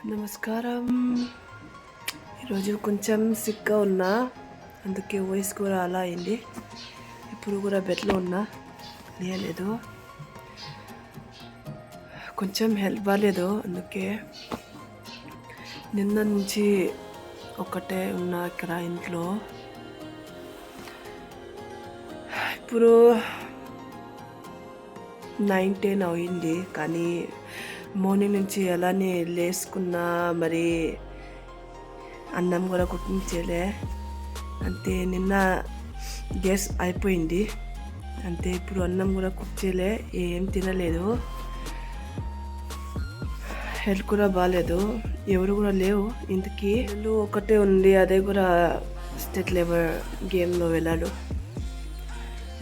నమస్కారం. ఈరోజు కొంచెం సిక్గా ఉన్నా, అందుకే వాయిస్ కూడా అలా అయింది. ఇప్పుడు కూడా బెడ్లో ఉన్నా, లేయలేదు. కొంచెం హెల్త్ బాగాలేదు, అందుకే నిన్న నుంచి ఒక్కటే ఉన్నా ఇక్కడ ఇంట్లో. ఇప్పుడు 9-10 అయింది, కానీ మార్నింగ్ నుంచి అలానే లేసుకున్నా, మరి అన్నం కూడా కుకింగ్ చేయలే. అంతే, నిన్న గ్యాస్ అయిపోయింది, అంతే. ఇప్పుడు అన్నం కూడా కుక్ చేయలే, ఏం తినలేదు. హెల్త్ కూడా బాగాలేదు, ఎవరు కూడా లేవు ఇంటికి. ఇల్లు ఒకటే ఉంది, అదే కూడా స్టేట్ లెవెల్ గేమ్లో వెళ్ళాడు.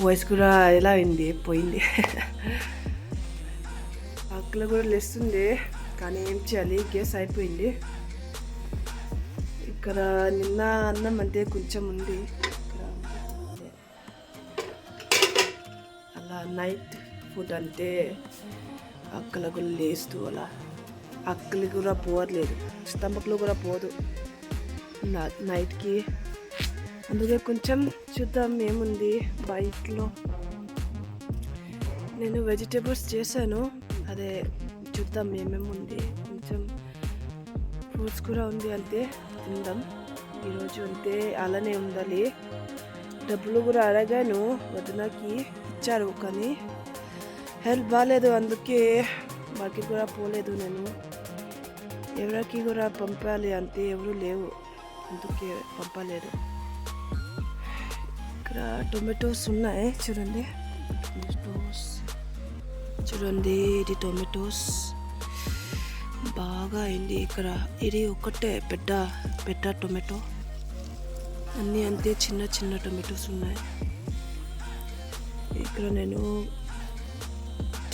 వాయిస్ కూడా ఎలా అయింది, పోయింది. ఆకలి కూడా లేస్తుంది, కానీ ఏం చేయాలి, గ్యాస్ అయిపోయింది. ఇక్కడ నిన్న అన్నం అంటే కొంచెం ఉంది, ఇక్కడ అలా నైట్ ఫుడ్ అంటే ఆకలి కూడా లేస్తూ అలా ఆకలి కూడా పోవట్లేదు, స్టమక్లో కూడా పోదు నైట్కి. అందుకే కొంచెం చూద్దాం ఏముంది బయటలో. నేను వెజిటేబుల్స్ చేశాను, అదే చూద్దాం ఏమేమి ఉంది. కొంచెం ఫ్రూట్స్ కూడా ఉంది, అంతే తిందాం ఈరోజు. అంతే అలానే ఉండాలి. డబ్బులు కూడా అడగాను, వదినకి ఇచ్చారు, కానీ హెల్త్ బాగాలేదు, అందుకే బాకీ కూడా పోలేదు. నేను ఎవరికి కూడా పంపాలి, అంతే ఎవరు లేవు, అందుకే పంపలేదు. ఇక్కడ టొమాటోస్ ఉన్నాయి, చూడండి. చూడండి, ఇది టొమాటోస్ బాగా అయింది. ఇక్కడ ఇది ఒకటే పెద్ద టొమాటో, అన్నీ అంతే చిన్న చిన్న టొమాటోస్ ఉన్నాయి. ఇక్కడ నేను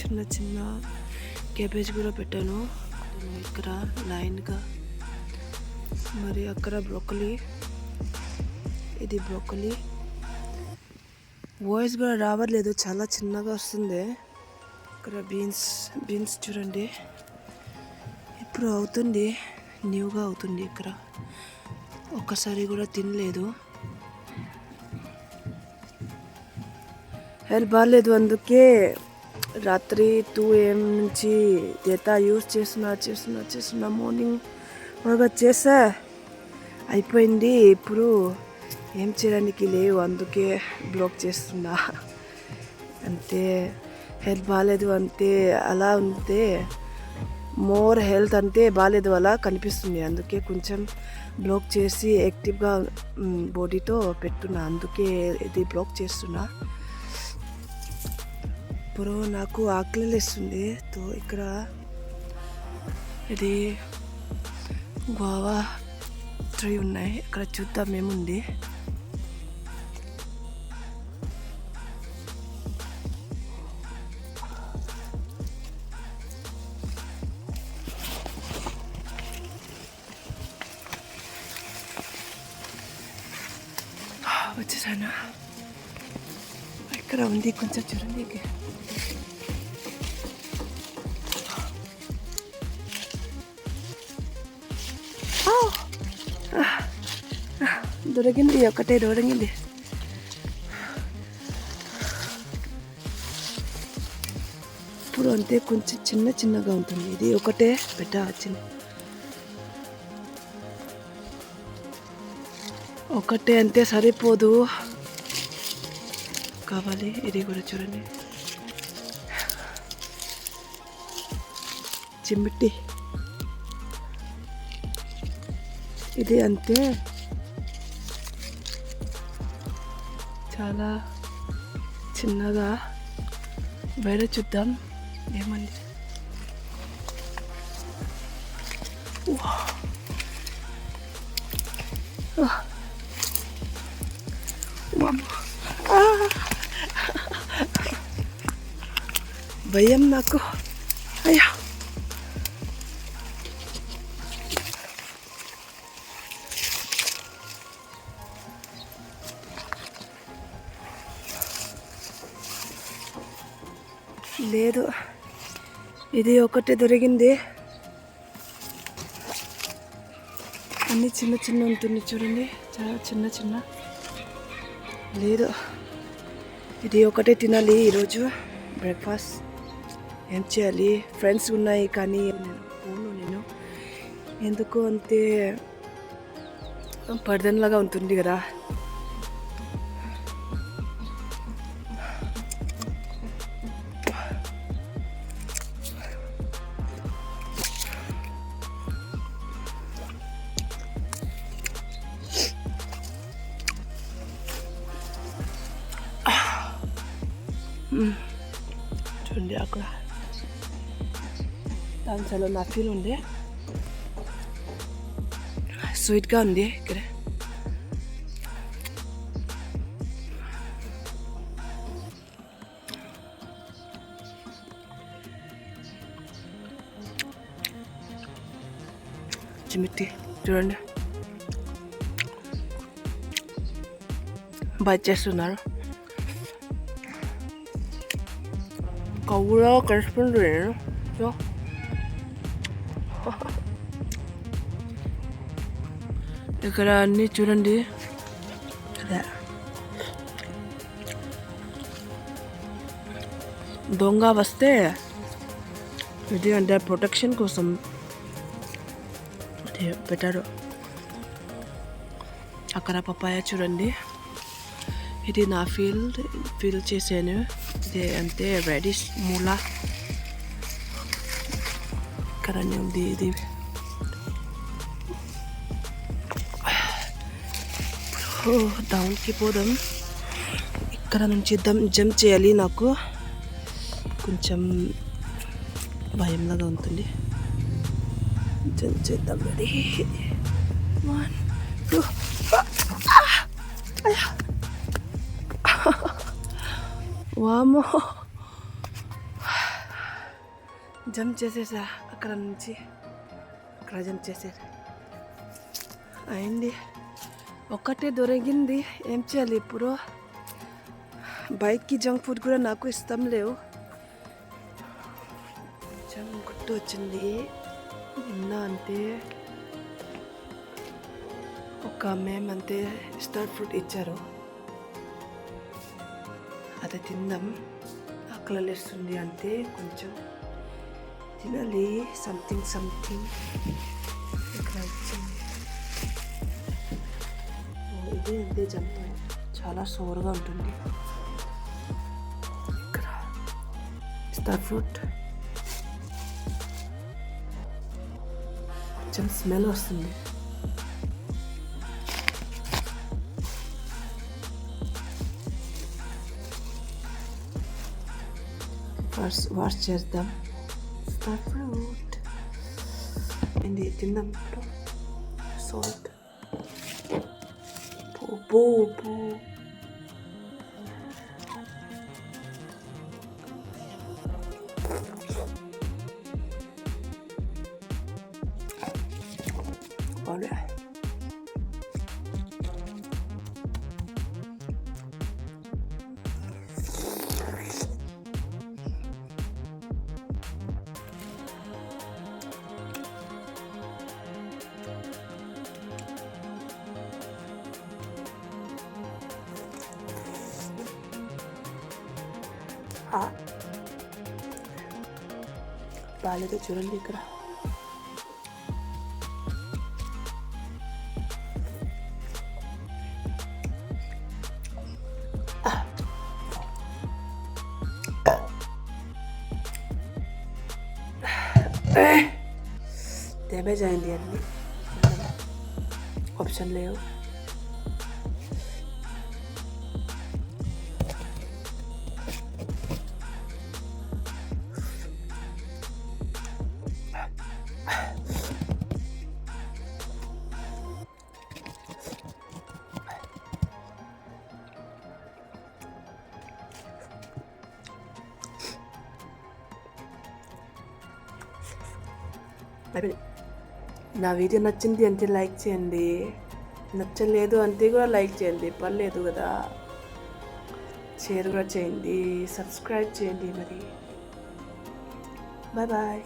చిన్న చిన్న క్యాబేజ్ కూడా పెట్టాను ఇక్కడ లైన్గా. మరి అక్కడ బ్రోకలీ, ఇది బ్రోకలీ. వాయిస్ కూడా రావట్లేదు, చాలా చిన్నగా వస్తుంది. ఇక్కడ బీన్స్ చూడండి, ఇప్పుడు అవుతుంది, న్యూగా అవుతుంది. ఇక్కడ ఒక్కసారి కూడా తినలేదు. హెల్త్ బాగాలేదు, అందుకే రాత్రి 2 AM నుంచి డేటా యూజ్ చేస్తున్నా. మార్నింగ్ బాగా చేసా, అయిపోయింది. ఇప్పుడు ఏం చేయడానికి లేవు, అందుకే బ్లాక్ చేస్తున్నా, అంతే. హెల్త్ బాగాలేదు, అంతే. అలా ఉంటే మోర్ హెల్త్ అంతే బాగాలేదు అలా కనిపిస్తుంది, అందుకే కొంచెం బ్లాక్ చేసి యాక్టివ్గా బాడీతో పెట్టున్నా, అందుకే ఇది బ్లాక్ చేస్తున్నా. ఇప్పుడు నాకు ఆకలి వేస్తుంది. ఇక్కడ ఇది గువావా ట్రీ ఉన్నాయి, ఇక్కడ చూద్దాం ఏముంది. వచ్చేసాను, ఇక్కడ ఉంది, కొంచెం చూడండి. దొరికింది, ఒకటే దొరికింది. ఇప్పుడు అంతే కొంచెం చిన్నగా ఉంటుంది, ఇది ఒకటే పెద్ద వచ్చింది. ఒకటే అంతే సరిపోదు, కావాలి. ఇది కూడా చూడండి, చిమ్మిటి. ఇది అంతే, చాలా చిన్నగా. బయట చూద్దాం ఏమంది. భయం నాకు, అయ్యా. లేదు, ఇది ఒకటి దొరికింది. అన్నీ చిన్న చిన్న ఉంటుంది చూడండి, చాలా చిన్న చిన్న. లేదు, ఇది ఒకటే తినాలి ఈరోజు బ్రేక్ఫాస్ట్. ఏం చేయాలి, ఫ్రెండ్స్ ఉన్నాయి కానీ నేను ఎందుకు అంతే పర్దన్లాగా ఉంటుంది కదా. చూడండి అక్కడ దాంట్లో నా ఫీల్ ఉంది, స్వీట్గా ఉంది ఇక్కడ. చిమిట్టి చూడండి బాగా చేస్తున్నారు. కవ్వులో కలిసిపోయింది నేను. ఇక్కడ అన్నీ చూడండి, అదే దొంగ వస్తే ఇది అంటే ప్రొటెక్షన్ కోసం అదే పెట్టారు. అక్కడ పపాయ చూడండి, ఇది నా ఫీల్ చేశాను. ఇది అంతే రెడిష్ మూల ఇక్కడనే ఉంది. ఇది డౌన్కి పోదాం. ఇక్కడ నుంచి జంప్ చేయాలి, నాకు కొంచెం భయంలాగా ఉంటుంది. జంప్ చేద్దాం. రెడీ, 1 2. వామో, జంప్ చేసేసా. అక్కడ నుంచి అక్కడ జంప్ చేసేసా. అయింది, ఒక్కటే దొరికింది. ఏం చేయాలి ఇప్పుడు? బైక్కి జంక్ ఫుడ్ కూడా నాకు ఇష్టం లేవు. కొంచెం గుర్తు వచ్చింది నిన్న. అంటే ఒక మేమంతే స్టార్ ఫ్రూట్ ఇచ్చారు, అది తిందాం. ఆకలి వేస్తుంది అంటే కొంచెం తినాలి. సంథింగ్ ఇక్కడ వచ్చింది. ఇది అంతే జంప్, చాలా సోరుగా ఉంటుంది. ఇక్కడ స్టార్ ఫ్రూట్ కొంచెం స్మెల్ వస్తుంది. ఫస్ట్ వాష్ చేద్దాం స్టార్ ఫ్రూట్. ఏంటి తిందాం. సాల్ట్ పో బాగా. బాగాలేదు చూడండి ఇక్కడ. డ్యామేజ్ అయింది అన్ని, ఆప్షన్ లేవు. నా వీడియో నచ్చింది అంటే లైక్ చేయండి, నచ్చలేదు అంటే కూడా లైక్ చేయండి, పర్లేదు కదా. షేర్ కూడా చేయండి, సబ్స్క్రైబ్ చేయండి. మరి బాయ్ బాయ్.